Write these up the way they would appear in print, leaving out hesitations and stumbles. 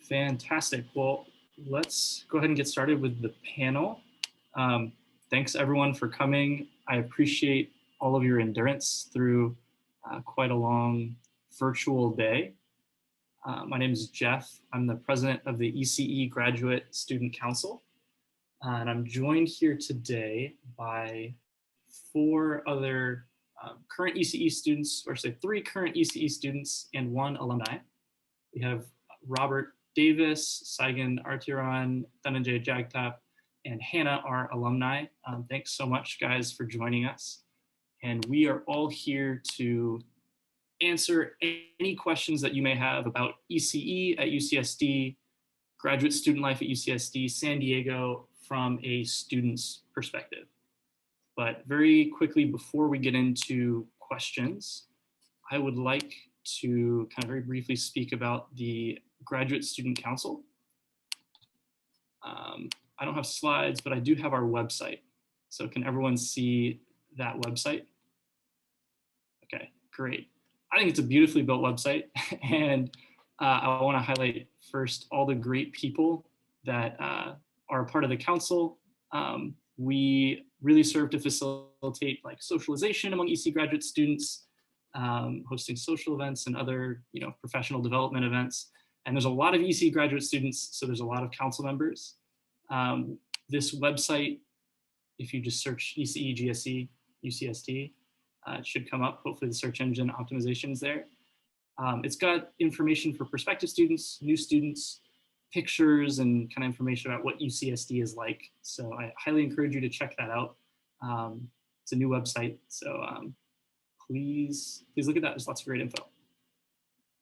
Fantastic. Well, let's go ahead and get started with the panel. Thanks everyone for coming. I appreciate all of your endurance through quite a long virtual day. My name is Jeff. I'm the president of the ECE Graduate Student Council. And I'm joined here today by four other current ECE students, or say three current ECE students and one alumni. We have Robert Davis, Saigan Artiran, Dhananjay Jagtap, and Hannah, our alumni. Thanks so much, guys, for joining us. And we are all here to answer any questions that you may have about ECE at UCSD, graduate student life at UCSD, San Diego, from a student's perspective. But very quickly, before we get into questions, I would like to kind of very briefly speak about the Graduate Student Council. I don't have slides, but I do have our website. So can everyone see that website? Okay, great. I think it's a beautifully built website. And I want to highlight first all the great people that are a part of the council. We really serve to facilitate like socialization among EC graduate students, hosting social events and other professional development events. And there's a lot of EC graduate students, so there's a lot of council members. This website, if you just search ECE GSE UCSD, it should come up. Hopefully the search engine optimization is there. It's got information for prospective students, new students, pictures, and kind of information about what UCSD is like. So I highly encourage you to check that out. It's a new website, so please look at that. There's lots of great info.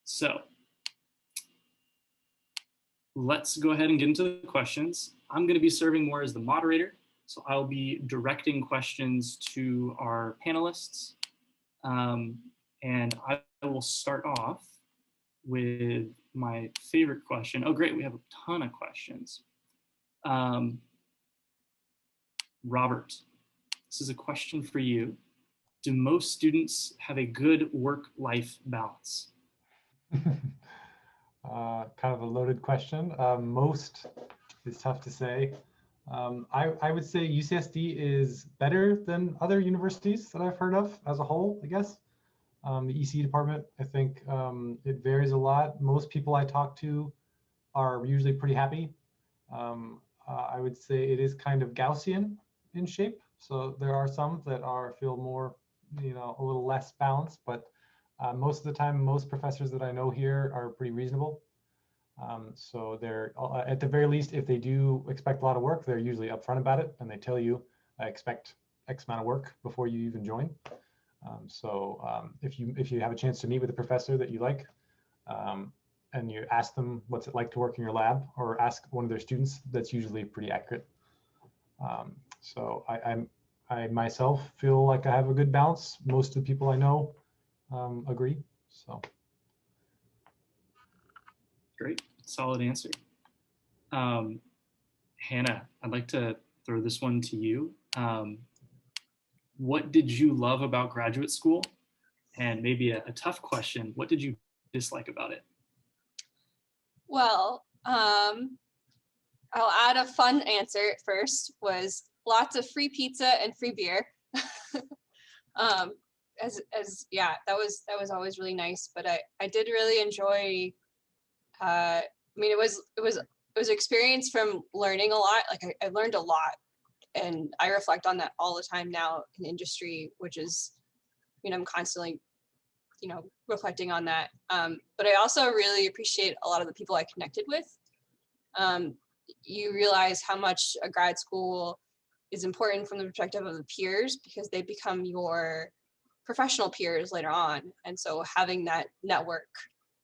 So let's go ahead and get into the questions. I'm going to be serving more as the moderator, so I'll be directing questions to our panelists. And I will start off with my favorite question. Oh, great, we have a ton of questions. Robert, this is a question for you. Do most students have a good work-life balance? Kind of a loaded question. Most is tough to say. I would say UCSD is better than other universities that I've heard of as a whole, I guess. The EC department, I think it varies a lot. Most people I talk to are usually pretty happy. I would say it is kind of Gaussian in shape. So there are some that feel more, a little less balanced, but most of the time, most professors that I know here are pretty reasonable. So they're, at the very least, if they do expect a lot of work, they're usually upfront about it, and they tell you, I expect X amount of work before you even join. If you have a chance to meet with a professor that you like, and you ask them what's it like to work in your lab, or ask one of their students, that's usually pretty accurate. So I myself feel like I have a good balance. Most of the people I know agree. So great, solid answer. Hannah, I'd like to throw this one to you. What did you love about graduate school? And maybe a tough question, what did you dislike about it? Well, I'll add a fun answer first, was lots of free pizza and free beer. Yeah, that was always really nice, but I did really enjoy, I mean, it was an experience from learning a lot. Like I learned a lot, and I reflect on that all the time now in industry, which is, I'm constantly, reflecting on that. But I also really appreciate a lot of the people I connected with. You realize how much a grad school is important from the perspective of the peers, because they become your professional peers later on. And so having that network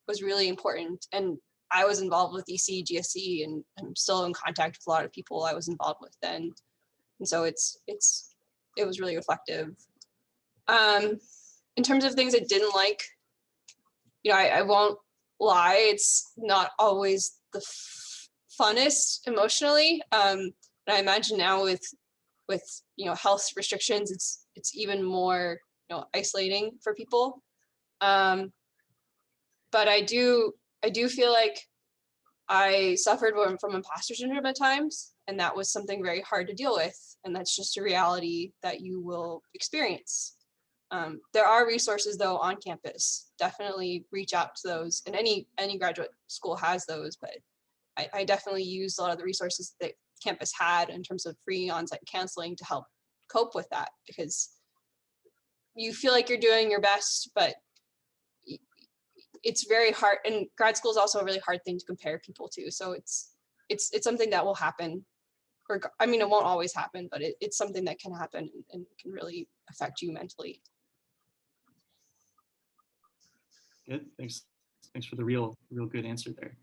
was really important. And I was involved with EC, GSE, and I'm still in contact with a lot of people I was involved with then. And so it was really reflective. In terms of things I didn't like, I won't lie, it's not always the funnest emotionally. And I imagine now with health restrictions, it's even more isolating for people. But I do feel like I suffered from imposter syndrome at times, and that was something very hard to deal with. And that's just a reality that you will experience. There are resources though on campus. Definitely reach out to those, and any graduate school has those, but I definitely used a lot of the resources that campus had in terms of free on-site counseling to help cope with that, because you feel like you're doing your best, but it's very hard, and grad school is also a really hard thing to compare people to. So it's something that will happen, or I mean, it won't always happen, but it's something that can happen and can really affect you mentally. Good, thanks for the real good answer there.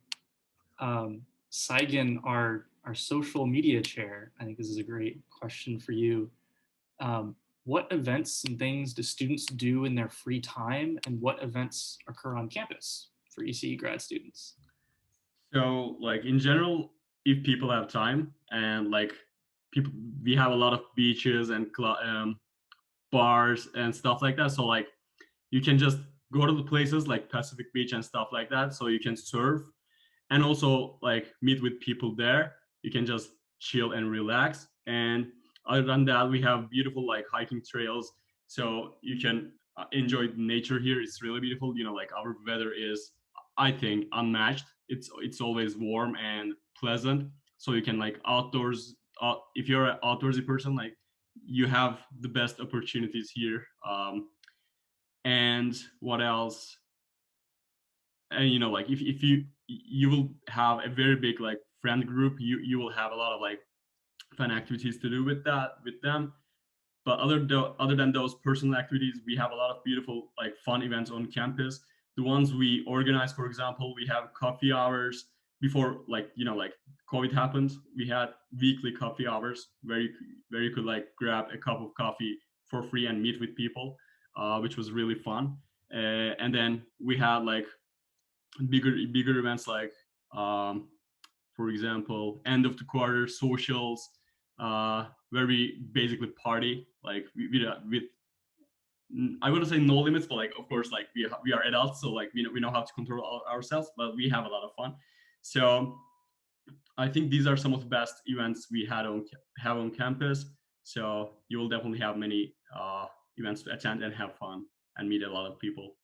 Saigen, our social media chair, I think this is a great question for you. What events and things do students do in their free time, and what events occur on campus for ECE grad students? So like in general, if people have time, and like we have a lot of beaches and bars and stuff like that. So like you can just go to the places like Pacific Beach and stuff like that. So you can surf and also like meet with people there. You can just chill and relax. And other than that, we have beautiful like hiking trails. So you can enjoy nature here. It's really beautiful. You know, like our weather is, I think, unmatched. It's always warm and pleasant. So you can like outdoors, if you're an outdoorsy person, like you have the best opportunities here. And what else? And you know, like if you will have a very big like friend group, you will have a lot of like fun activities to do with them. But other than those personal activities, we have a lot of beautiful like fun events on campus. The ones we organize, for example, we have coffee hours. Before like like COVID happened, we had weekly coffee hours where you could like grab a cup of coffee for free and meet with people, which was really fun. And then we had like bigger events like for example end of the quarter socials, where we basically party like with I wouldn't say no limits, but like of course like we are adults, so like we know how to control ourselves, but we have a lot of fun. So I think these are some of the best events we have on campus. So you will definitely have many events to attend and have fun and meet a lot of people.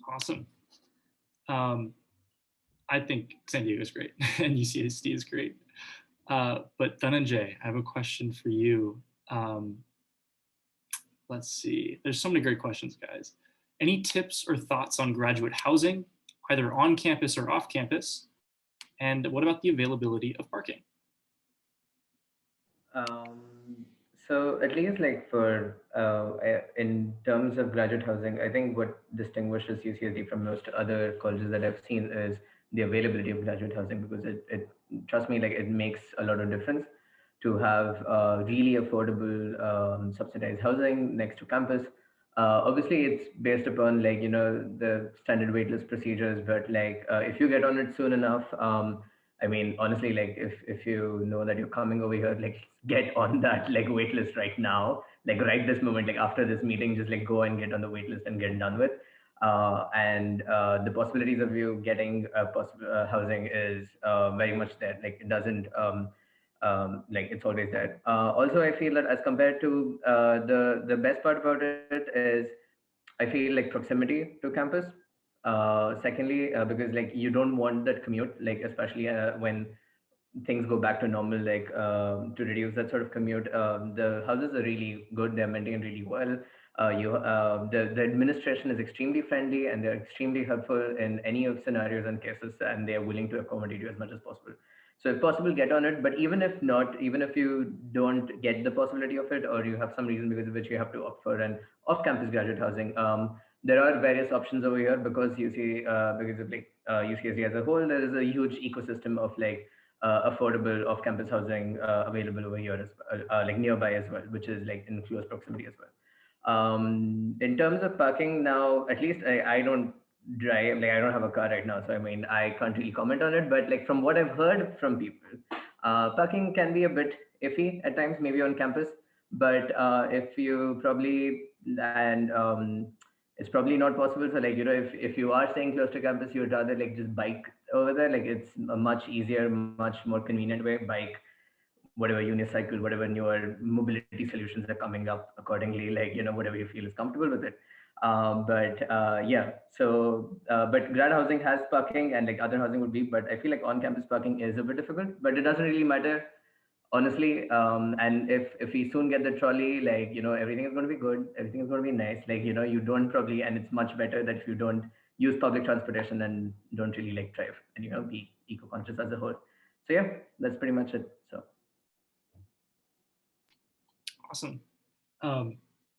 Awesome. I think San Diego is great and UCSD is great. But Dhananjay, I have a question for you. Let's see. There's so many great questions, guys. Any tips or thoughts on graduate housing, either on campus or off campus? And what about the availability of parking? So at least like for in terms of graduate housing, I think what distinguishes UCSD from most other colleges that I've seen is the availability of graduate housing, because it trust me, like it makes a lot of difference to have really affordable subsidized housing next to campus. Obviously, it's based upon like the standard waitlist procedures, but like if you get on it soon enough, I mean, honestly, like if you know that you're coming over here, like get on that like waitlist right now, like right this moment, like after this meeting, just like go and get on the waitlist and get done with. And the possibilities of you getting housing is very much there. Like it doesn't like it's always there. Also, I feel that as compared to the best part about it is I feel like proximity to campus. Secondly, because like you don't want that commute, like especially when things go back to normal, like to reduce that sort of commute. The houses are really good; they're maintained really well. The administration is extremely friendly and they're extremely helpful in any of scenarios and cases, and they are willing to accommodate you as much as possible. So if possible, get on it. But even if not, even if you don't get the possibility of it, or you have some reason because of which you have to opt for an off-campus graduate housing, there are various options over here, because you see, because of like UCSD as a whole, there is a huge ecosystem of like affordable off-campus housing available over here, as like nearby as well, which is like in close proximity as well. In terms of parking now, at least I don't drive, like I don't have a car right now, so I mean I can't really comment on it. But like from what I've heard from people, parking can be a bit iffy at times, maybe on campus. But if you probably and it's probably not possible. So like, if you are staying close to campus, you would rather like just bike over there. Like it's a much easier, much more convenient way. Bike, whatever unicycle, whatever newer mobility solutions are coming up accordingly, like, whatever you feel is comfortable with it. But yeah, so, but grad housing has parking and like other housing would be, but I feel like on-campus parking is a bit difficult, but it doesn't really matter, honestly. And if we soon get the trolley, like, everything is going to be good, everything is going to be nice. Like, you don't probably, and it's much better that if you don't use public transportation and don't really like drive and, be eco-conscious as a whole. So yeah, that's pretty much it. So. Awesome.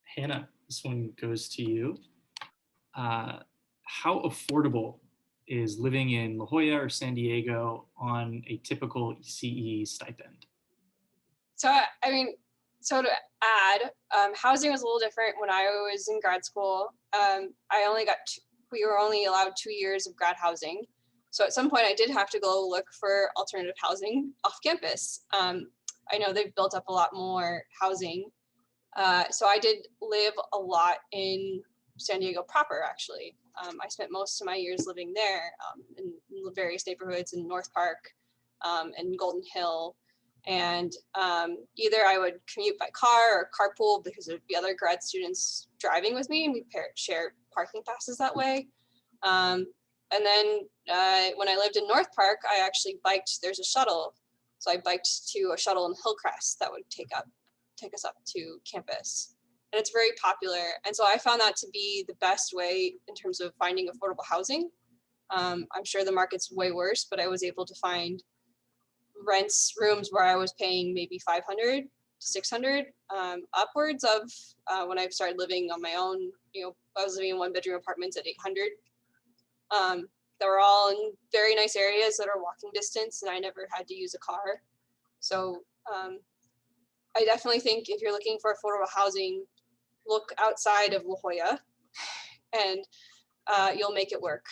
Hannah, this one goes to you. How affordable is living in La Jolla or San Diego on a typical ECE stipend? So, I mean, so to add, housing was a little different when I was in grad school. We were only allowed 2 years of grad housing. So at some point I did have to go look for alternative housing off campus. I know they've built up a lot more housing. So I did live a lot in San Diego proper, actually. I spent most of my years living there in various neighborhoods in North Park and Golden Hill. And either I would commute by car or carpool because there'd be other grad students driving with me, and we share parking passes that way. And then when I lived in North Park, I actually biked. There's a shuttle, so I biked to a shuttle in Hillcrest that would take us up to campus, and it's very popular. And so I found that to be the best way in terms of finding affordable housing. I'm sure the market's way worse, but I was able to find rooms where I was paying maybe 500 to 600, upwards of when I started living on my own. I was living in 1-bedroom apartments at 800. They were all in very nice areas that are walking distance, and I never had to use a car. So I definitely think if you're looking for affordable housing, look outside of La Jolla, and you'll make it work.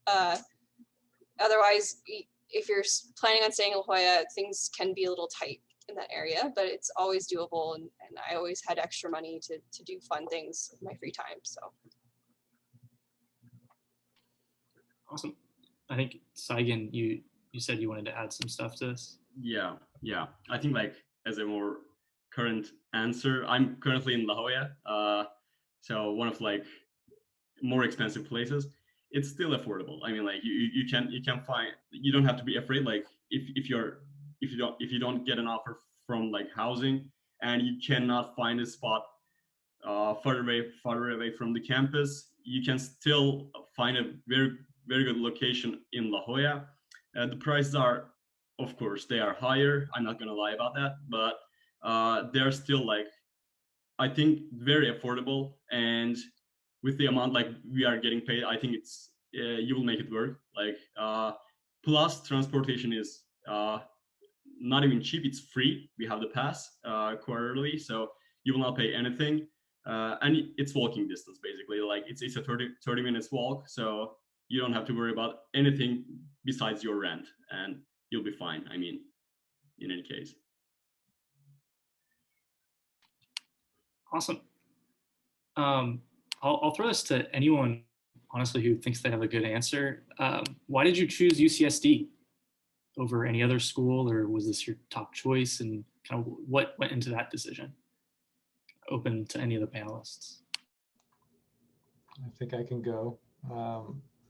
Otherwise, if you're planning on staying in La Jolla, things can be a little tight in that area, but it's always doable. And I always had extra money to do fun things in my free time. So. Awesome. I think, Saigen, you said you wanted to add some stuff to this. Yeah. I think like as a more current answer, I'm currently in La Jolla. So one of like more expensive places. It's still affordable. I mean, like you can find, you don't have to be afraid. Like if you don't get an offer from like housing and you cannot find a spot farther away from the campus, you can still find a very good location in La Jolla. The prices are, of course, they are higher. I'm not gonna lie about that, but they're still like, I think, very affordable. And with the amount like we are getting paid, I think it's you will make it work. Like plus transportation is not even cheap, it's free. We have the pass quarterly, so you will not pay anything. And it's walking distance basically. Like it's a 30 minutes walk, so you don't have to worry about anything besides your rent, and you'll be fine. I mean, in any case. Awesome. I'll throw this to anyone, honestly, who thinks they have a good answer. Why did you choose UCSD over any other school, or was this your top choice? And kind of what went into that decision? Open to any of the panelists. I think I can go.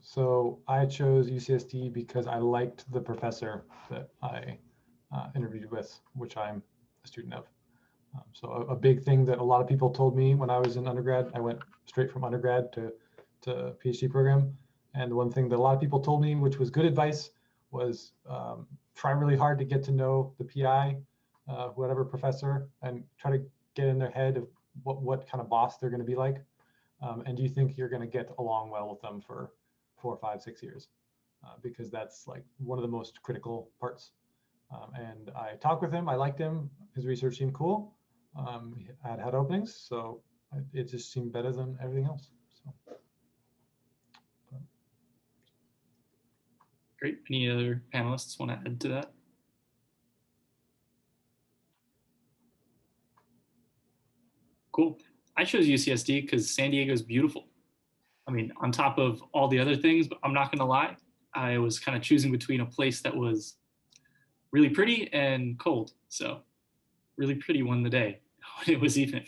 So I chose UCSD because I liked the professor that I interviewed with, which I'm a student of. So a big thing that a lot of people told me when I was in undergrad, I went straight from undergrad to PhD program. And one thing that a lot of people told me, which was good advice, was try really hard to get to know the PI, whatever professor, and try to get in their head of what kind of boss they're going to be like. And do you think you're going to get along well with them for 4, 5, 6 years? Because that's like one of the most critical parts. And I talked with him. I liked him. His research seemed cool. He had openings, so it just seemed better than everything else. So. Great. Any other panelists want to add to that? Cool. I chose UCSD because San Diego is beautiful. I mean, on top of all the other things, but I'm not gonna lie, I was kind of choosing between a place that was really pretty and cold. So really pretty won the day when it was even.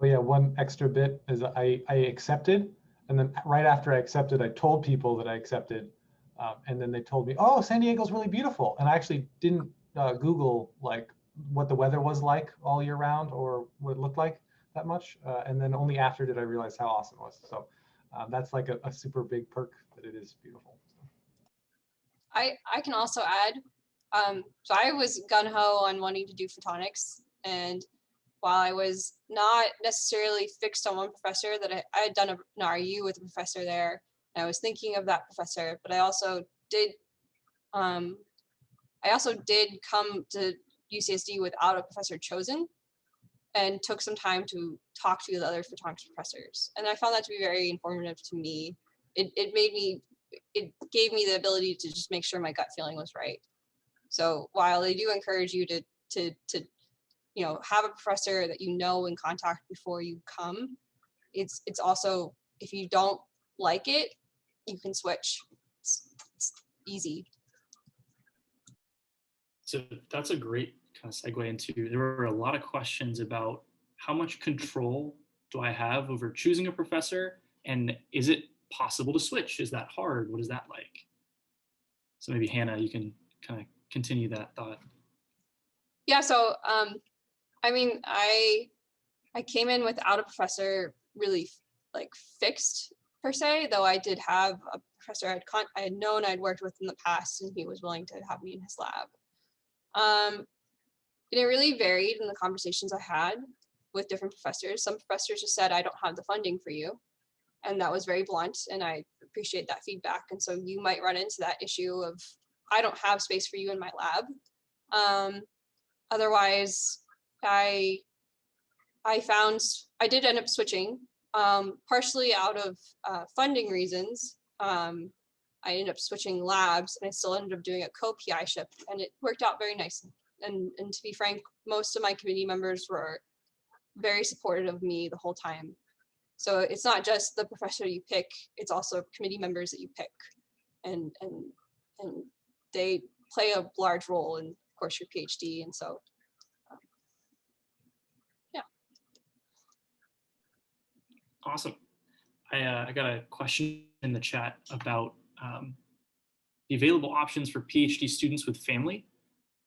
Oh yeah, one extra bit is I accepted, and then right after I accepted, I told people that I accepted, and then they told me, "Oh, San Diego's really beautiful," and I actually didn't Google like what the weather was like all year round or what it looked like that much, and then only after did I realize how awesome it was. So that's like a super big perk that it is beautiful. I can also add, so I was gung-ho on wanting to do photonics, and while I was not necessarily fixed on one professor, that I had done an RU with a professor there, and I was thinking of that professor, but I also did come to UCSD without a professor chosen, and took some time to talk to the other photonics professors, and I found that to be very informative to me. It gave me the ability to just make sure my gut feeling was right. So while they do encourage you to have a professor that you know in contact before you come, it's also, if you don't like it, you can switch. It's easy. So that's a great kind of segue into, there were a lot of questions about how much control do I have over choosing a professor, and is it possible to switch? Is that hard? What is that like? So maybe Hannah, you can kind of continue that thought. Yeah, so I mean, I came in without a professor really like fixed per se, though I did have a professor I had known I'd worked with in the past, and he was willing to have me in his lab. And it really varied in the conversations I had with different professors. Some professors just said, "I don't have the funding for you," and that was very blunt, and I appreciate that feedback. And so you might run into that issue of, "I don't have space for you in my lab." Otherwise, I did end up switching, partially out of funding reasons. I ended up switching labs, and I still ended up doing a co-PI-ship, and it worked out very nicely. And to be frank, most of my committee members were very supportive of me the whole time. So it's not just the professor you pick; it's also committee members that you pick, and they play a large role in, of course, your PhD. And so, yeah. Awesome. I got a question in the chat about the available options for PhD students with family.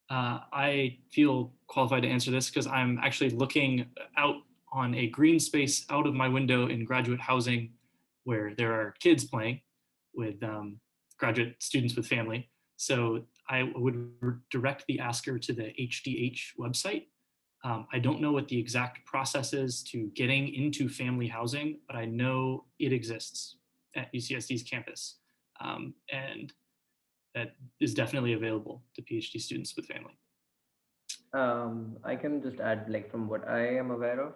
I feel qualified to answer this because I'm actually looking out on a green space out of my window in graduate housing where there are kids playing with graduate students with family. So I would direct the asker to the HDH website. I don't know what the exact process is to getting into family housing, but I know it exists at UCSD's campus. And that is definitely available to PhD students with family. I can just add, like, from what I am aware of,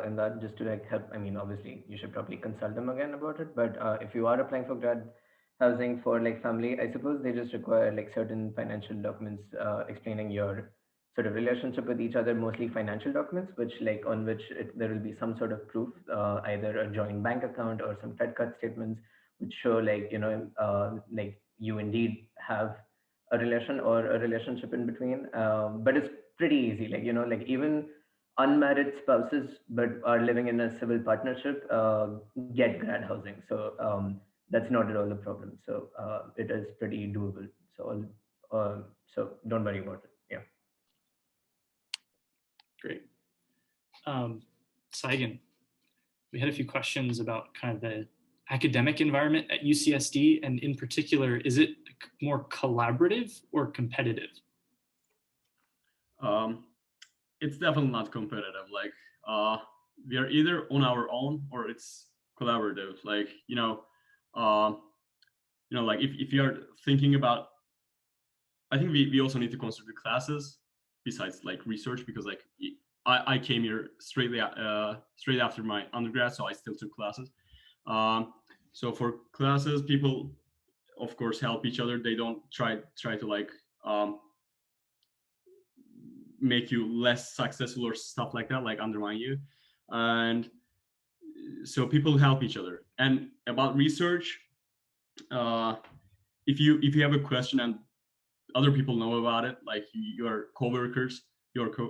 in that, just to like help. I mean, obviously, you should probably consult them again about it. But if you are applying for grad housing for like family, I suppose they just require like certain financial documents explaining your sort of relationship with each other, mostly financial documents, which like on which there will be some sort of proof, either a joint bank account or some credit card statements, which show like like you indeed have a relation or a relationship in between. But it's pretty easy, like like even unmarried spouses but are living in a civil partnership get grad housing. So that's not at all a problem. So it is pretty doable. So don't worry about it. Yeah. Great. Saigen, we had a few questions about kind of the academic environment at UCSD, and in particular, is it more collaborative or competitive? It's definitely not competitive. Like we are either on our own or it's collaborative. Like like if you're thinking about, I think we also need to consider the classes besides like research, because like I came here straight after my undergrad, so I still took classes. So for classes, people of course help each other. They don't try to like make you less successful or stuff like that, like undermine you. And so people help each other. And about research, if you have a question and other people know about it, like your coworkers,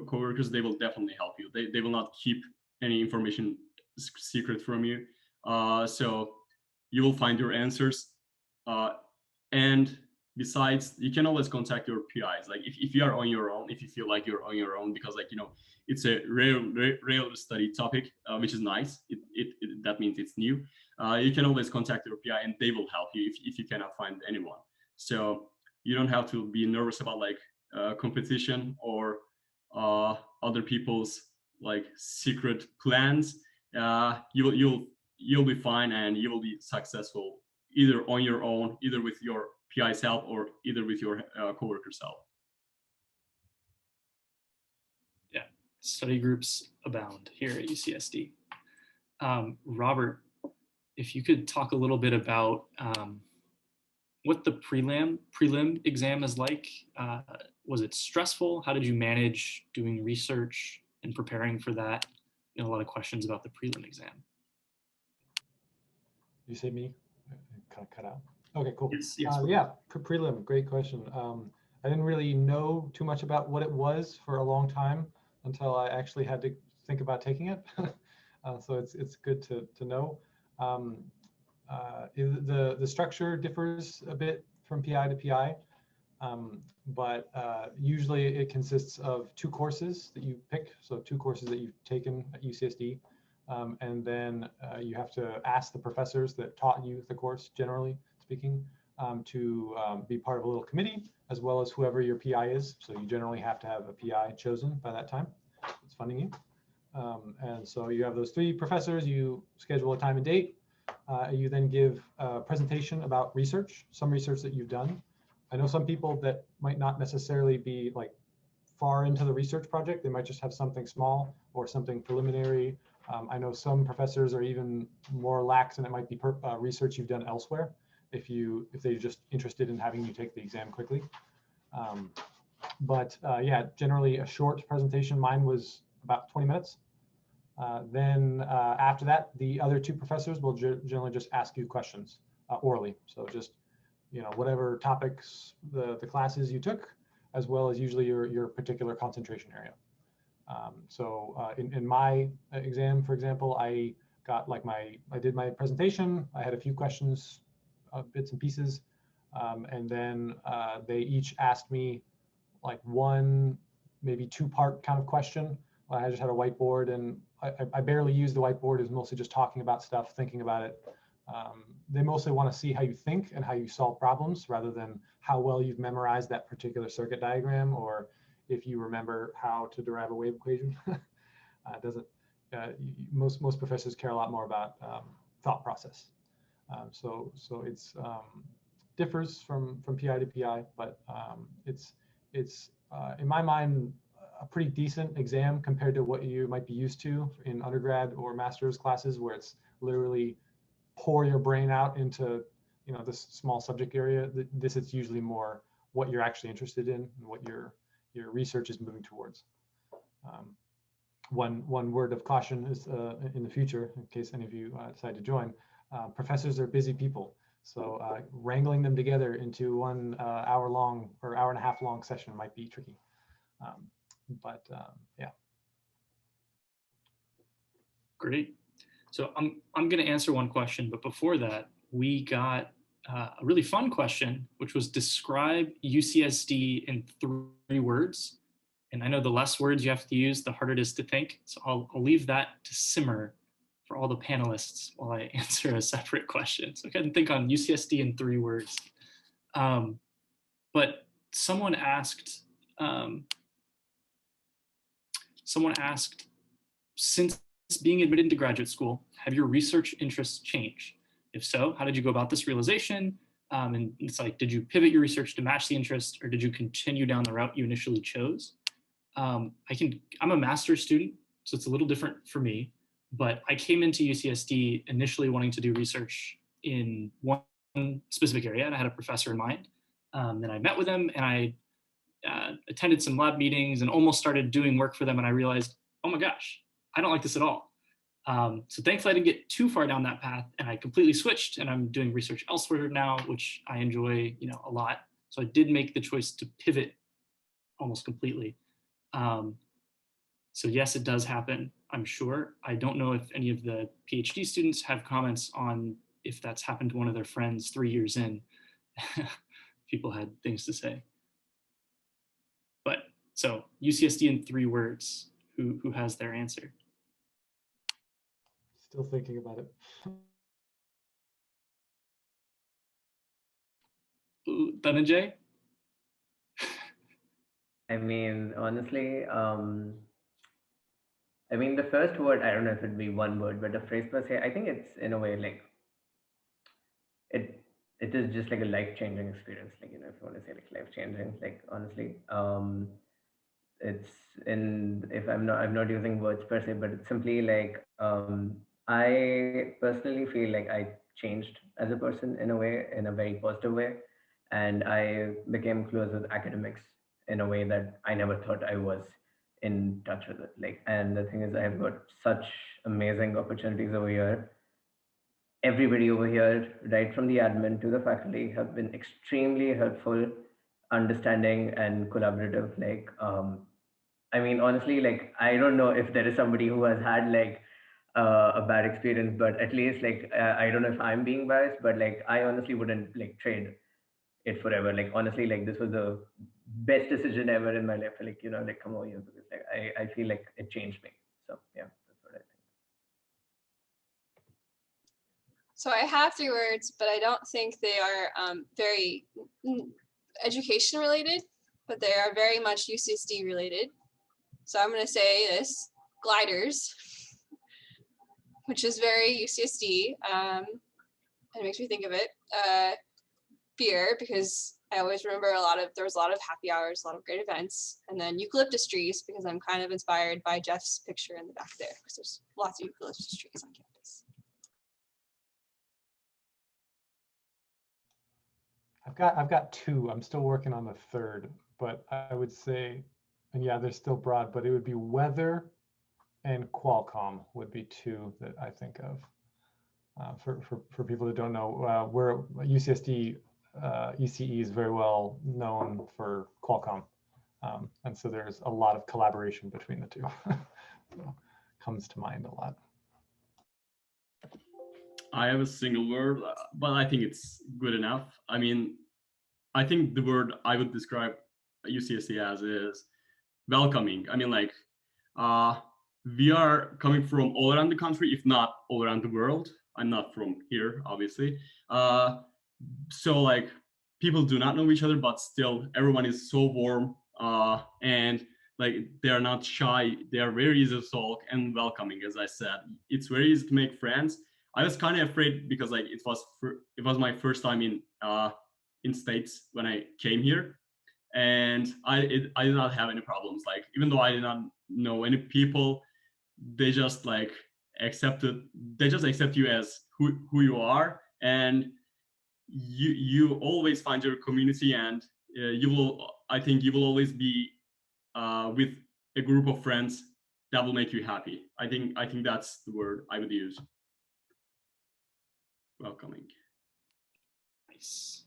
coworkers, they will definitely help you. They will not keep any information secret from you. So you will find your answers. And besides, you can always contact your PIs. Like if you are on your own, if you feel like you're on your own, because like, it's a rare study topic, which is nice. That means it's new. You can always contact your PI and they will help you if you cannot find anyone. So you don't have to be nervous about like competition or other people's like secret plans. You'll be fine and you will be successful either on your own, either with your PI's help, or either with your coworkers' help. Yeah, study groups abound here at UCSD. Robert, if you could talk a little bit about what the prelim exam is like. Was it stressful? How did you manage doing research and preparing for that? A lot of questions about the prelim exam. You say me? Kind of cut out. Okay, cool. Yes, yeah, prelim, great question. I didn't really know too much about what it was for a long time until I actually had to think about taking it. So it's good to know. The structure differs a bit from PI to PI, but usually it consists of 2 courses that you pick. So 2 courses that you've taken at UCSD. And then you have to ask the professors that taught you the course, generally speaking, to be part of a little committee, as well as whoever your PI is. So you generally have to have a PI chosen by that time. It's funding you. And so you have those 3 professors, you schedule a time and date. You then give a presentation about research, some research that you've done. I know some people that might not necessarily be like far into the research project. They might just have something small or something preliminary. I know some professors are even more lax, and it might be research you've done elsewhere if they're just interested in having you take the exam quickly. But yeah, generally a short presentation. Mine was about 20 minutes. Then after that, the other 2 professors will generally just ask you questions orally. So just, whatever topics the classes you took, as well as usually your particular concentration area. So in my exam, for example, I did my presentation. I had a few questions, bits and pieces, and then they each asked me like 1, maybe 2-part kind of question. I just had a whiteboard, and I barely use the whiteboard. It's mostly just talking about stuff, thinking about it. They mostly want to see how you think and how you solve problems, rather than how well you've memorized that particular circuit diagram, or if you remember how to derive a wave equation. Most professors care a lot more about thought process. So it's differs from PI to PI, but it's in my mind a pretty decent exam compared to what you might be used to in undergrad or master's classes, where it's literally pour your brain out into this small subject area. This is usually more what you're actually interested in and what your research is moving towards. One word of caution is in the future, in case any of you decide to join, professors are busy people. So wrangling them together into 1 hour-long or hour-and-a-half long session might be tricky. Yeah. Great. So I'm going to answer one question, but before that, we got a really fun question, which was describe UCSD in 3 words. And I know the less words you have to use, the harder it is to think. So I'll leave that to simmer for all the panelists while I answer a separate question. So go ahead and think on UCSD in 3 words. But someone asked, since being admitted into graduate school, have your research interests changed? If so, how did you go about this realization? And it's like, did you pivot your research to match the interest, or did you continue down the route you initially chose? I'm a master's student, so it's a little different for me, but I came into UCSD initially wanting to do research in one specific area, and I had a professor in mind. Then I met with him, and I attended some lab meetings and almost started doing work for them, and I realized, oh my gosh, I don't like this at all. So thankfully I didn't get too far down that path, and I completely switched, and I'm doing research elsewhere now, which I enjoy, a lot. So I did make the choice to pivot almost completely. So yes, it does happen, I'm sure. I don't know if any of the PhD students have comments on if that's happened to one of their friends 3 years in. People had things to say. But so UCSD in 3 words, who has their answer? Still thinking about it. Dhananjay? I mean, honestly, I mean, the first word, I don't know if it'd be one word, but the phrase per se, I think it's in a way like it it is just like a life-changing experience. Like, if you want to say like life-changing, like honestly, it's in if I'm not using words per se, but it's simply like I personally feel like I changed as a person in a way, in a very positive way, and I became close with academics in a way that I never thought I was in touch with it. Like, and the thing is, I have got such amazing opportunities over here. Everybody over here, right from the admin to the faculty, have been extremely helpful, understanding, and collaborative. Like, I mean, honestly, like, I don't know if there is somebody who has had like a bad experience, but at least like, I don't know if I'm being biased, but like, I honestly wouldn't like trade it forever. Like, honestly, like, this was the best decision ever in my life. Like, like, come over here, because like, I feel like it changed me. So yeah, that's what I think. So I have 3 words, but I don't think they are very education related, but they are very much UCSD related. So I'm going to say this: gliders, which is very UCSD. And it makes me think of it. Beer, because I always remember there was a lot of happy hours, a lot of great events. And then eucalyptus trees, because I'm kind of inspired by Jeff's picture in the back there, because there's lots of eucalyptus trees on campus. I've got 2. I'm still working on the 3rd, but I would say, and yeah, they're still broad, but it would be weather and Qualcomm would be 2 that I think of. For people that don't know, we're UCSD ECE is very well known for Qualcomm, and so there's a lot of collaboration between the 2. So, comes to mind a lot. I have a single word, but I think it's good enough. I mean, I think the word I would describe UCSD as is welcoming. I mean, like, we are coming from all around the country, if not all around the world. I'm not from here, obviously. So like, people do not know each other, but still everyone is so warm, and like, they are not shy. They are very easy to talk and welcoming. As I said, it's very easy to make friends. I was kind of afraid because like it was my first time in States when I came here, and I did not have any problems. Like, even though I did not know any people, they just like they just accept you as who you are, and you always find your community, and I think you will always be with a group of friends that will make you happy. I think that's the word I would use. Welcoming. Nice.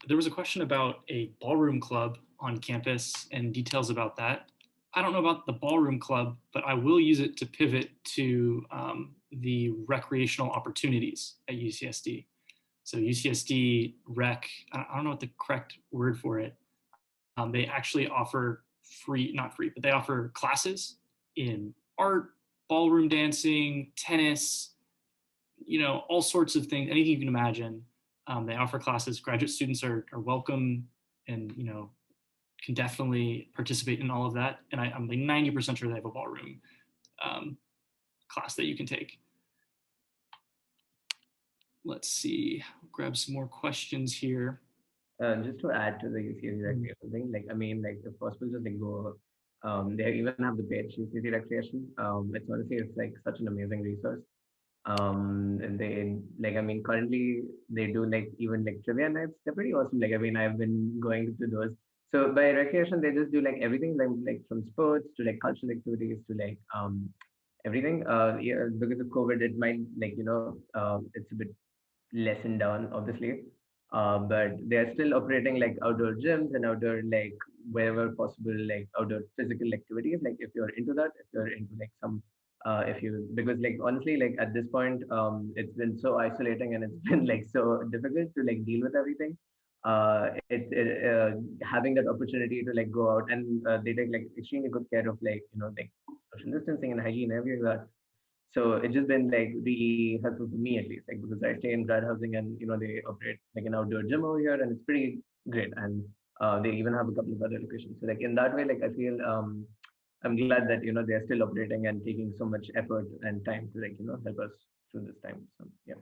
There was a question about a ballroom club on campus and details about that. I don't know about the ballroom club, but I will use it to pivot to the recreational opportunities at UCSD. So UCSD Rec, I don't know what the correct word for it. They actually offer not free, but they offer classes in art, ballroom dancing, tennis, all sorts of things, anything you can imagine. They offer classes. Graduate students are welcome, and can definitely participate in all of that. And I'm like 90% sure they have a ballroom class that you can take. Let's see, grab some more questions here. Just to add to the UCSD recreation thing, like, I mean, like, if possible, just like go. They even have the page UCSD recreation. It's honestly, it's like such an amazing resource. And they like, I mean, currently they do like even like trivia nights. They're pretty awesome. Like, I mean, I've been going to those. So by recreation, they just do like everything, like from sports to like cultural activities to like everything. Yeah, because of COVID, it might it's a bit lessened down, obviously. But they're still operating like outdoor gyms and outdoor, like wherever possible, like outdoor physical activities. Like if you're into that, if you're into like some, if you, because like honestly, like at this point, it's been so isolating and it's been like so difficult to like deal with everything. Having that opportunity to like go out, and they take like extremely good care of like, like social distancing and hygiene and everything like that. So it's just been like really helpful for me, at least, like because I stay in grad housing, and they operate like an outdoor gym over here, and it's pretty great. And they even have a couple of other locations. So like in that way, like I feel I'm glad that they're still operating and taking so much effort and time to like help us through this time. So yeah.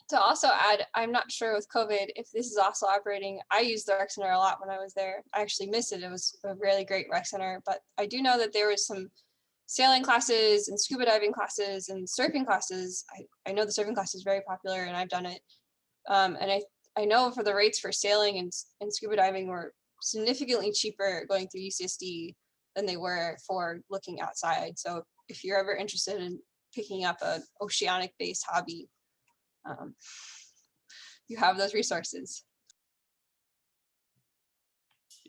To also add, I'm not sure with COVID if this is also operating. I used the rec center a lot when I was there. I actually missed it. It was a really great rec center, but I do know that there was some sailing classes and scuba diving classes and surfing classes. I know the surfing class is very popular and I've done it. And I know for the rates for sailing and scuba diving were significantly cheaper going through UCSD than they were for looking outside. So if you're ever interested in picking up an oceanic based hobby, you have those resources.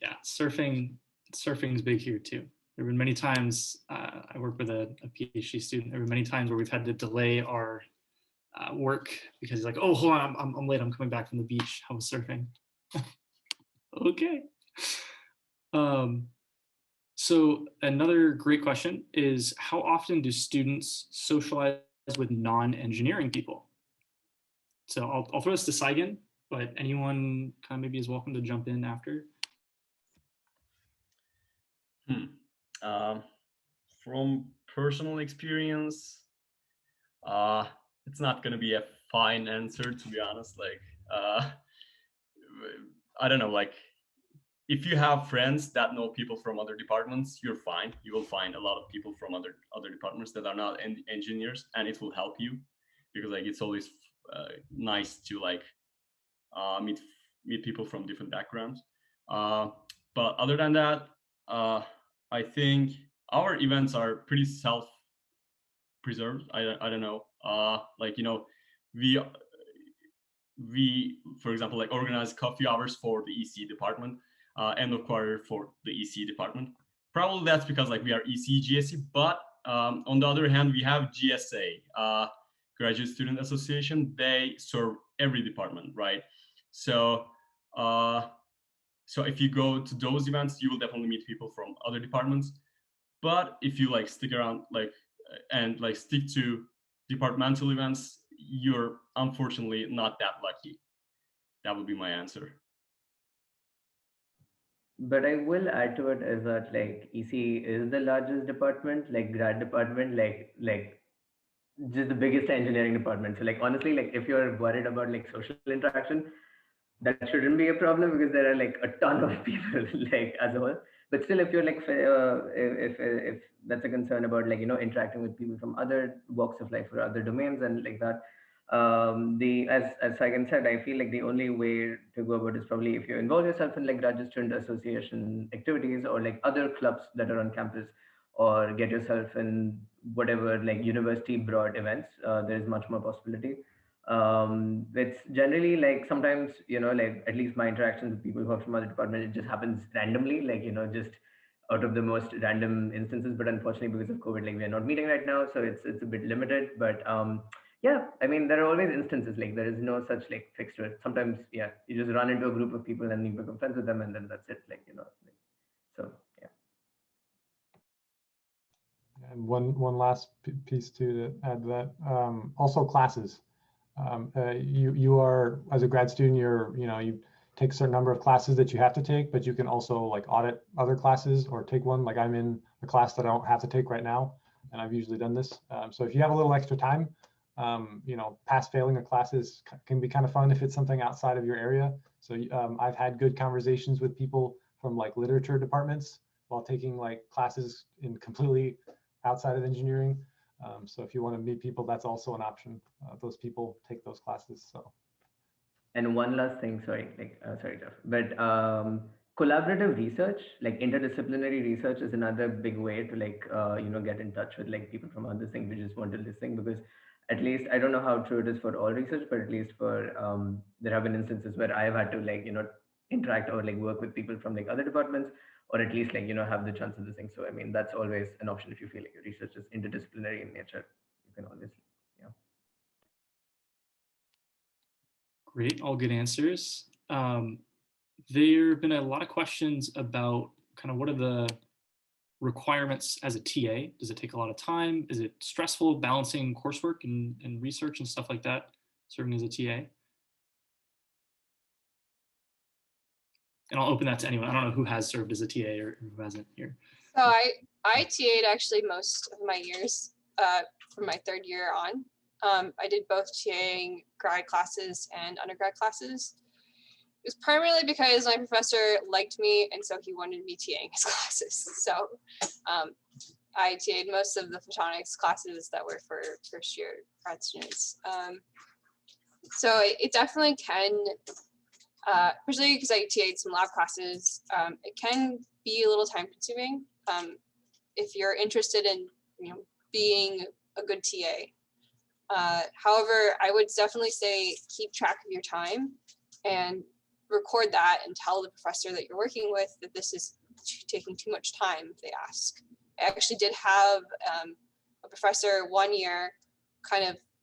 Yeah, surfing's big here too. There have been many times, I work with a PhD student, there have been many times where we've had to delay our work because he's like, oh, hold on, I'm late, I'm coming back from the beach, I was surfing. Okay. So another great question is, how often do students socialize with non-engineering people? So I'll throw this to Saigen, but anyone kind of maybe is welcome to jump in after. From personal experience, it's not gonna be a fine answer, to be honest. Like, I don't know, like if you have friends that know people from other departments, you're fine. You will find a lot of people from other departments that are not engineers, and it will help you because like it's always nice to like meet people from different backgrounds. But other than that, I think our events are pretty self-preserved. I don't know. Like we for example like organize coffee hours for the EC department, end of quarter for the EC department. Probably that's because like we are EC GSE, but on the other hand we have GSA, Graduate Student Association. They serve every department, right? So so if you go to those events, you will definitely meet people from other departments. But if you like stick around like and like stick to departmental events, you're unfortunately not that lucky. That would be my answer. But I will add to it is that like EC is the largest department, like grad department, like just the biggest engineering department. So like honestly, like if you're worried about like social interaction, that shouldn't be a problem because there are like a ton of people like as a whole. But still, if you're like if that's a concern about like interacting with people from other walks of life or other domains and like that, the as Sagan said, I feel like the only way to go about is probably if you involve yourself in like graduate student association activities or like other clubs that are on campus, or get yourself in whatever like university broad events. There is much more possibility. It's generally like sometimes like at least my interactions with people who are from other departments, it just happens randomly, like just out of the most random instances. But unfortunately because of COVID, like we are not meeting right now, so it's a bit limited. But yeah, I mean there are always instances, like there is no such like fixed to it. Sometimes yeah, you just run into a group of people and you become friends with them, and then that's it, like like, so yeah. And one last piece to add to that. Also classes. You are, as a grad student, you take a certain number of classes that you have to take, but you can also like audit other classes or take one. Like I'm in a class that I don't have to take right now, and I've usually done this. So if you have a little extra time, pass failing a class can be kind of fun if it's something outside of your area. So I've had good conversations with people from like literature departments while taking like classes in completely outside of engineering. So if you want to meet people, that's also an option. Those people take those classes. So. And one last thing, sorry, like sorry, Jeff, but collaborative research, like interdisciplinary research, is another big way to like get in touch with like people from other things who just want to listen. Because at least I don't know how true it is for all research, but at least for there have been instances where I've had to like interact or like work with people from like other departments, or at least like have the chance of this thing. So I mean that's always an option if you feel like your research is interdisciplinary in nature. You can always yeah. Great, all good answers. There have been a lot of questions about kind of what are the requirements as a TA? Does it take a lot of time? Is it stressful balancing coursework and research and stuff like that, serving as a TA? And I'll open that to anyone. I don't know who has served as a TA or who hasn't here. So I TA'd actually most of my years from my third year on. I did both TAing grad classes and undergrad classes. It was primarily because my professor liked me, and so he wanted me TAing his classes. So I TA'd most of the photonics classes that were for first year grad students. So it definitely can, especially because I TA'd some lab classes, it can be a little time consuming if you're interested in being a good TA. However, I would definitely say keep track of your time and record that and tell the professor that you're working with that this is taking too much time if they ask. I actually did have a professor one year,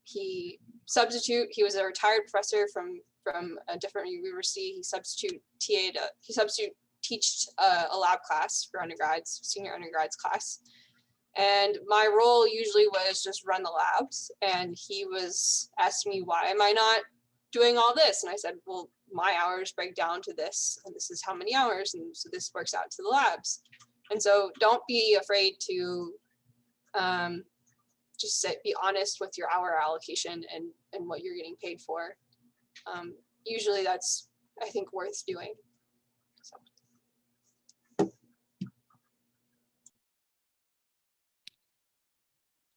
he was a retired professor from a different university. He substitute teached a lab class for undergrads, senior undergrads class. And my role usually was just run the labs. And he was asking me, why am I not doing all this? And I said, well, my hours break down to this, and this is how many hours, and so this works out to the labs. And so don't be afraid to just be honest with your hour allocation and what you're getting paid for. Usually that's, I think, worth doing.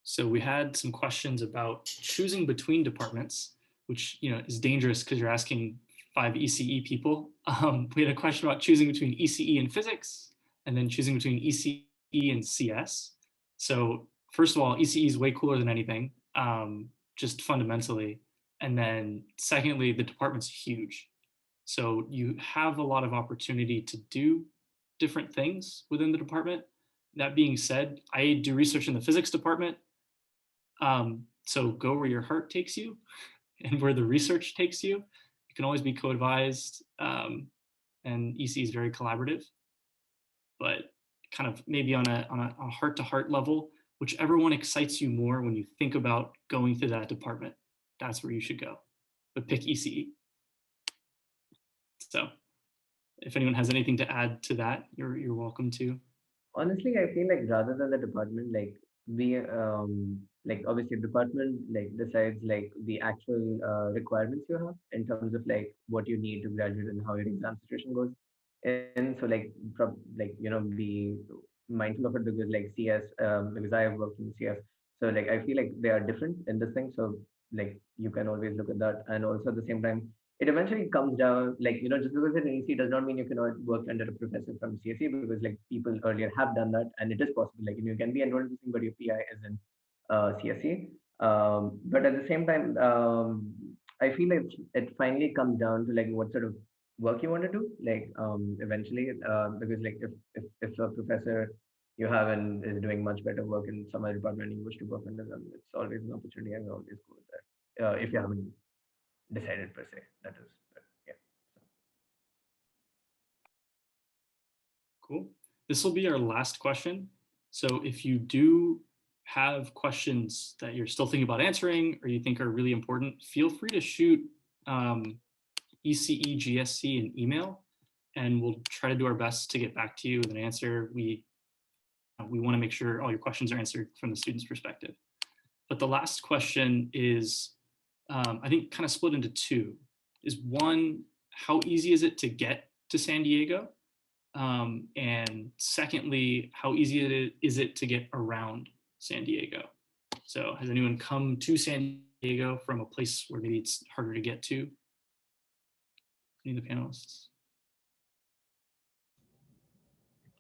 So we had some questions about choosing between departments, which is dangerous because you're asking 5 ECE people. We had a question about choosing between ECE and physics, and then choosing between ECE and CS. So first of all, ECE is way cooler than anything, just fundamentally. And then secondly, the department's huge. So you have a lot of opportunity to do different things within the department. That being said, I do research in the physics department. So go where your heart takes you and where the research takes you. You can always be co-advised, and ECE is very collaborative, but kind of maybe on a heart-to-heart level, whichever one excites you more when you think about going to that department, that's where you should go, but pick ECE. So if anyone has anything to add to that, you're welcome to. Honestly, I feel like rather than the department, like we like obviously department like decides like the actual requirements you have in terms of like what you need to graduate and how your exam situation goes. And so like be mindful of it, because like CS, because I have worked in CS, so like I feel like they are different in this thing. So like you can always look at that, and also at the same time it eventually comes down, like, just because it's an EC does not mean you cannot work under a professor from CSE, because like people earlier have done that, and it is possible. Like, you can be enrolled in this thing, but your PI is in CSE. But at the same time, I feel like it finally comes down to like what sort of work you want to do, like eventually, because like if a professor you have and is doing much better work in some other department and you wish to work under them, it's always an opportunity, and always go there. If you haven't decided per se, that is, but yeah. Cool. This will be our last question. So if you do have questions that you're still thinking about answering or you think are really important, feel free to shoot ECE GSC an email, and we'll try to do our best to get back to you with an answer. We want to make sure all your questions are answered from the student's perspective. But the last question is, I think, kind of split into two. Is one, how easy is it to get to San Diego? And secondly, how easy is it to get around San Diego? So has anyone come to San Diego from a place where maybe it's harder to get to? Any of the panelists?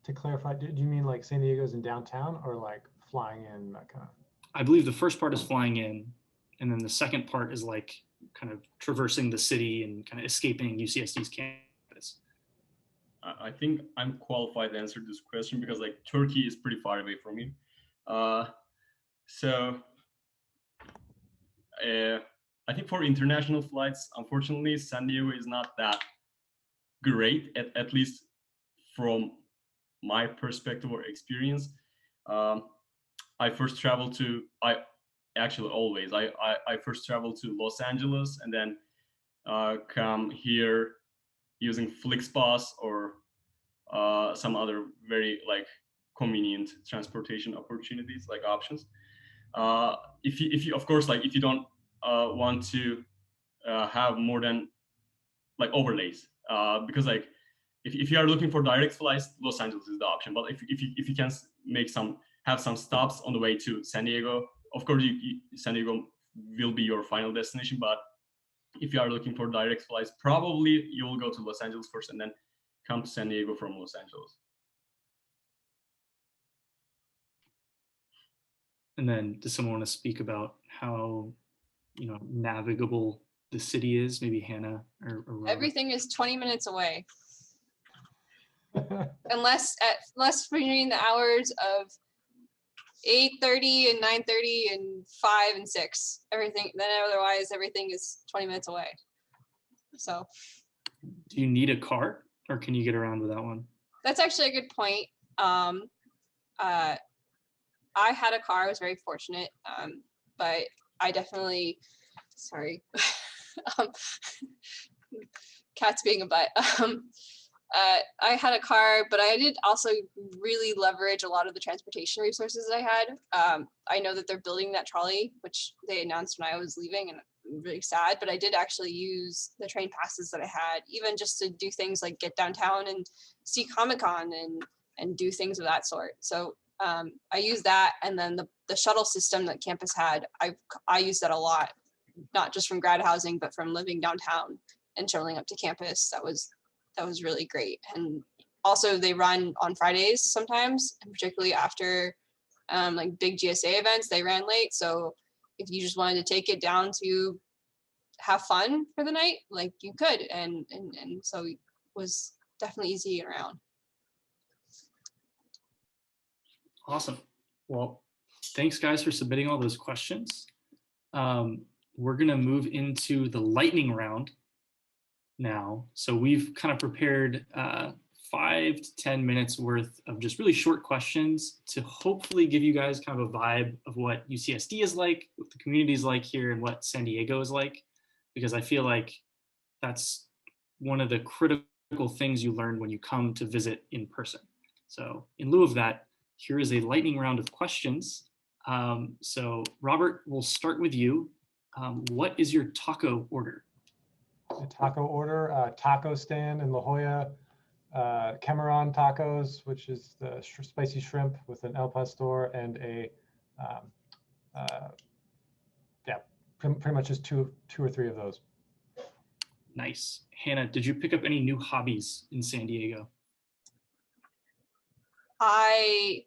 to clarify, do you mean like San Diego's in downtown or like flying in, that kind of? I believe the first part is flying in, and then the second part is like kind of traversing the city and kind of escaping UCSD's campus. I think I'm qualified to answer this question because like Turkey is pretty far away from me. So I think for international flights, unfortunately, San Diego is not that great, at least from my perspective or experience. I first traveled to, I first traveled to Los Angeles and then come here using Flixbus or some other very like convenient transportation opportunities, like options. If you of course, like if you don't want to have more than like overlays, because like if you are looking for direct flights, Los Angeles is the option. But if you can have some stops on the way to San Diego, of course San Diego will be your final destination. But if you are looking for direct flights, probably you will go to Los Angeles first and then come to San Diego from Los Angeles. And then does someone want to speak about how, navigable the city is? Maybe Hannah or Robert? Everything is 20 minutes away. Unless between the hours of 8:30 and 9:30 and 5 and 6. Otherwise everything is 20 minutes away. So do you need a car or can you get around without one? That's actually a good point. I had a car. I was very fortunate, but I definitely, sorry, cats being a butt. I had a car, but I did also really leverage a lot of the transportation resources that I had. I know that they're building that trolley, which they announced when I was leaving, and I'm really sad, but I did actually use the train passes that I had, even just to do things like get downtown and see Comic-Con and do things of that sort. So I used that, and then the shuttle system that campus had, I used that a lot, not just from grad housing, but from living downtown and traveling up to campus. That was really great. And also they run on Fridays sometimes, and particularly after like big GSA events, they ran late. So if you just wanted to take it down to have fun for the night, like you could, and so it was definitely easy to get around. Awesome. Well, thanks guys for submitting all those questions. We're gonna move into the lightning round now. So we've kind of prepared 5 to 10 minutes worth of just really short questions to hopefully give you guys kind of a vibe of what UCSD is like, what the community is like here, and what San Diego is like, because I feel like that's one of the critical things you learn when you come to visit in person. So in lieu of that, here is a lightning round of questions. So Robert, we'll start with you. What is your taco order? A taco order, taco stand in La Jolla, Cameron tacos, which is the spicy shrimp with an El Pastor, and pretty much just two or three of those. Nice. Hannah, did you pick up any new hobbies in San Diego? I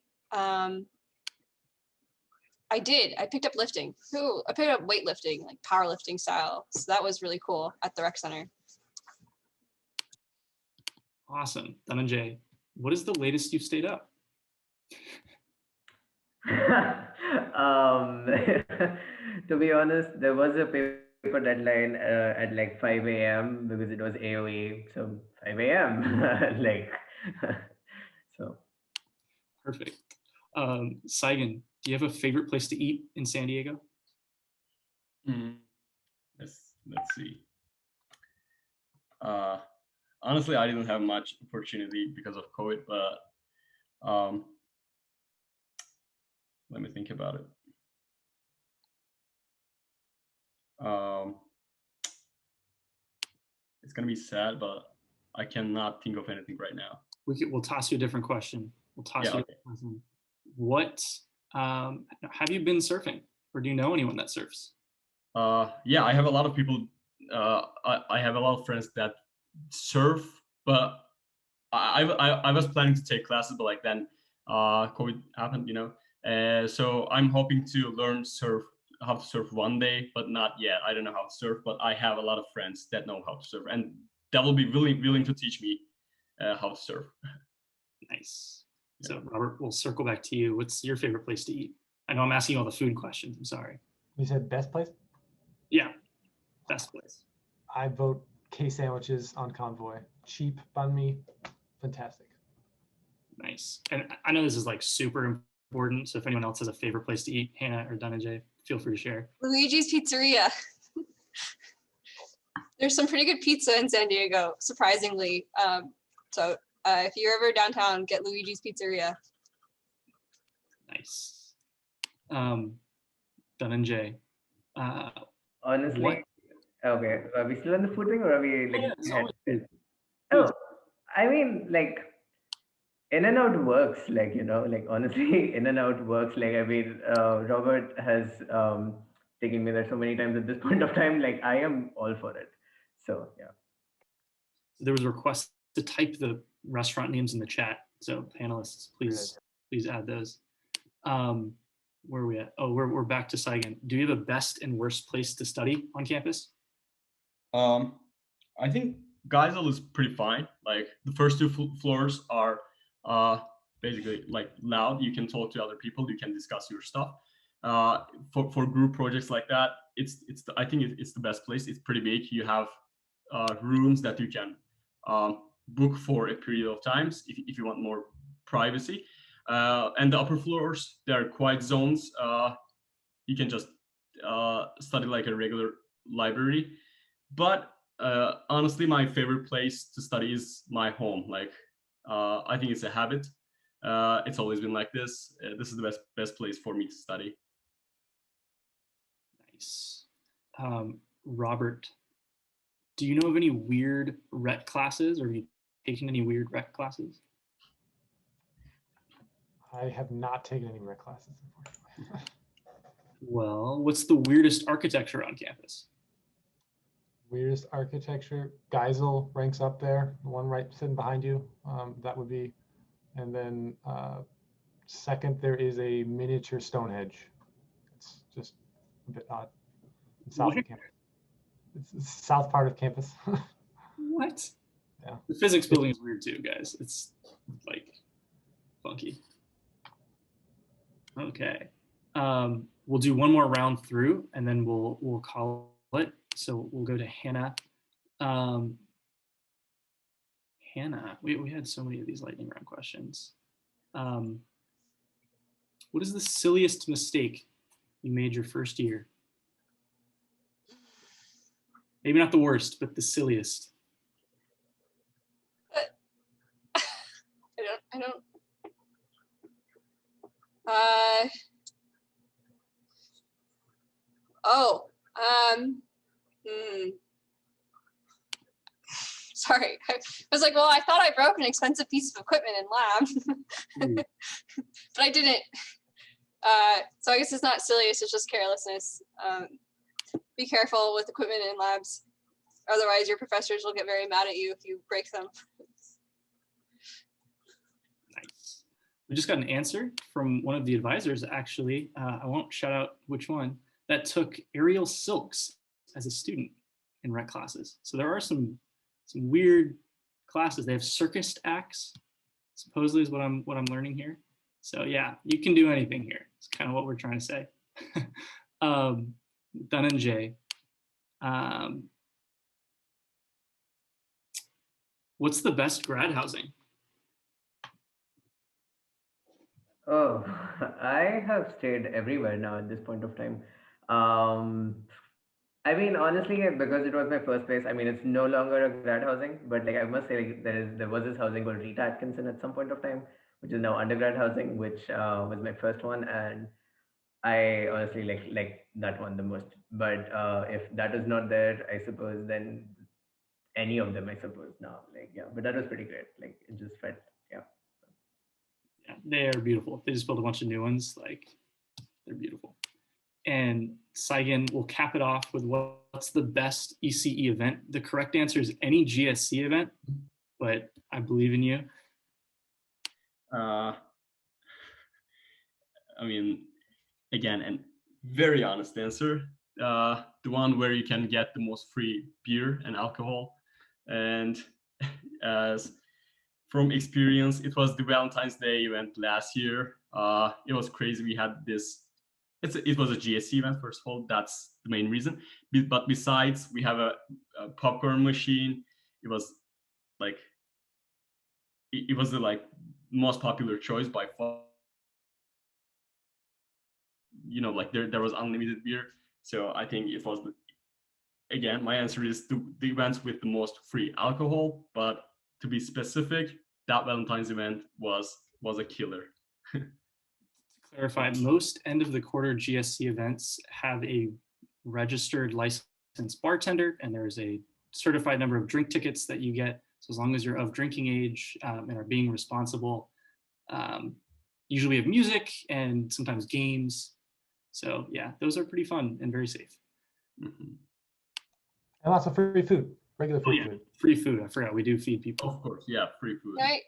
did. I picked up lifting. I picked up weightlifting, like powerlifting style. So that was really cool at the rec center. Awesome. Dhananjay, what is the latest you've stayed up? To be honest, there was a paper deadline at like 5 a.m. because it was AOE. So 5 a.m. like, so. Perfect. Saigen, do you have a favorite place to eat in San Diego? Let's see. Honestly, I didn't have much opportunity because of COVID, but let me think about it. It's gonna be sad, but I cannot think of anything right now. We'll toss you a different question. What have you been surfing, or do you know anyone that surfs? Yeah, I have a lot of people. I have a lot of friends that surf, but I was planning to take classes, but like then COVID happened, so I'm hoping to learn how to surf one day, but not yet. I don't know how to surf, but I have a lot of friends that know how to surf, and that will be willing to teach me how to surf. Nice. So Robert, we'll circle back to you. What's your favorite place to eat? I know I'm asking you all the food questions. I'm sorry. You said best place? Yeah, best place. I vote K sandwiches on Convoy. Cheap banh mi, fantastic. Nice. And I know this is like super important. So if anyone else has a favorite place to eat, Hannah or Dhananjay, feel free to share. Luigi's Pizzeria. There's some pretty good pizza in San Diego, surprisingly. So if you're ever downtown, get Luigi's Pizzeria. Nice. Dhananjay. Honestly, okay. Are we still on the food thing, or are we like? Oh, I mean, like, In-N-Out works. Like, like honestly, In-N-Out works. Like, I mean, Robert has taken me there so many times at this point of time. Like, I am all for it. So yeah. There was a request to type the restaurant names in the chat. So panelists, please add those. Where are we at? Oh, we're back to Saigon. Do you have a best and worst place to study on campus? I think Gsa is pretty fine. Like the first two floors are basically like loud. You can talk to other people. You can discuss your stuff. For group projects like that, I think it's the best place. It's pretty big. You have rooms that you can book for a period of times if you want more privacy. And the upper floors, they are quiet zones. You can just study like a regular library. But honestly, my favorite place to study is my home. Like, I think it's a habit. It's always been like this. This is the best place for me to study. Nice. Robert, do you know of any weird rec classes, or have you taken any weird rec classes? I have not taken any rec classes, unfortunately. Well, what's the weirdest architecture on campus? Weirdest architecture, Geisel ranks up there, the one right sitting behind you. That would be, and then second, there is a miniature Stonehenge. It's just a bit odd. South of campus. It's the south part of campus. What? Yeah. The physics building is weird too, guys. It's like funky. Okay. We'll do one more round through, and then we'll call it. So we'll go to Hannah. Hannah, we had so many of these lightning round questions. What is the silliest mistake you made your first year? Maybe not the worst, but the silliest. I don't. Sorry, I was like, well, I thought I broke an expensive piece of equipment in lab, but I didn't. So I guess it's not silliest, it's just carelessness. Be careful with equipment in labs. Otherwise, your professors will get very mad at you if you break them. Nice. We just got an answer from one of the advisors, actually. I won't shout out which one, that took aerial silks as a student in rec classes. So there are some weird classes. They have circus acts, supposedly is what I'm learning here. So yeah, you can do anything here. It's kind of what we're trying to say. Dhananjay, what's the best grad housing? Oh, I have stayed everywhere now at this point of time. I mean, honestly, because it was my first place, I mean, it's no longer a grad housing, but like I must say, like, there was this housing called Rita Atkinson at some point of time, which is now undergrad housing, which was my first one, and I honestly like that one the most. But if that is not there, I suppose then any of them, I suppose now, like yeah. But that was pretty great. Like it just felt yeah. Yeah, they are beautiful. They just built a bunch of new ones. Like they're beautiful. And Saigon will cap it off with what's the best ECE event. The correct answer is any GSC event, but I believe in you. I mean, again, and very honest answer, the one where you can get the most free beer and alcohol. And as from experience, it was the Valentine's Day event last year. It was crazy. We had this, it was a GSC event, first of all, that's the main reason. But besides, we have a popcorn machine. It was like, it was the like most popular choice by far. You know, like there was unlimited beer. So I think it was, again, my answer is the events with the most free alcohol. But to be specific, that Valentine's event was a killer. To clarify, most end of the quarter GSC events have a registered licensed bartender, and there's a certified number of drink tickets that you get. So as long as you're of drinking age and are being responsible, usually we have music and sometimes games. So yeah, those are pretty fun and very safe. And lots of free food, regular free food. Free food. I forgot we do feed people. Of course, yeah, free food. Can I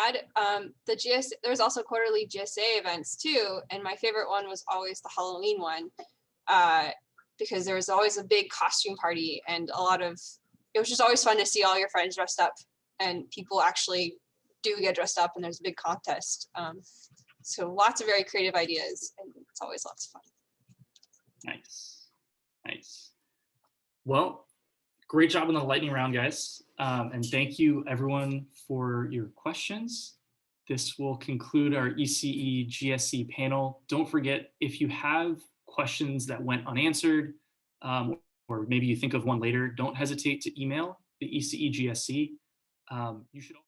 add there's also quarterly GSA events too, and my favorite one was always the Halloween one, because there was always a big costume party and it was just always fun to see all your friends dressed up, and people actually do get dressed up, and there's a big contest. So lots of very creative ideas, and it's always lots of fun. Nice. Well, great job in the lightning round, guys. And thank you everyone for your questions. This will conclude our ECE GSC panel. Don't forget, if you have questions that went unanswered, or maybe you think of one later, don't hesitate to email the ECE GSC. You should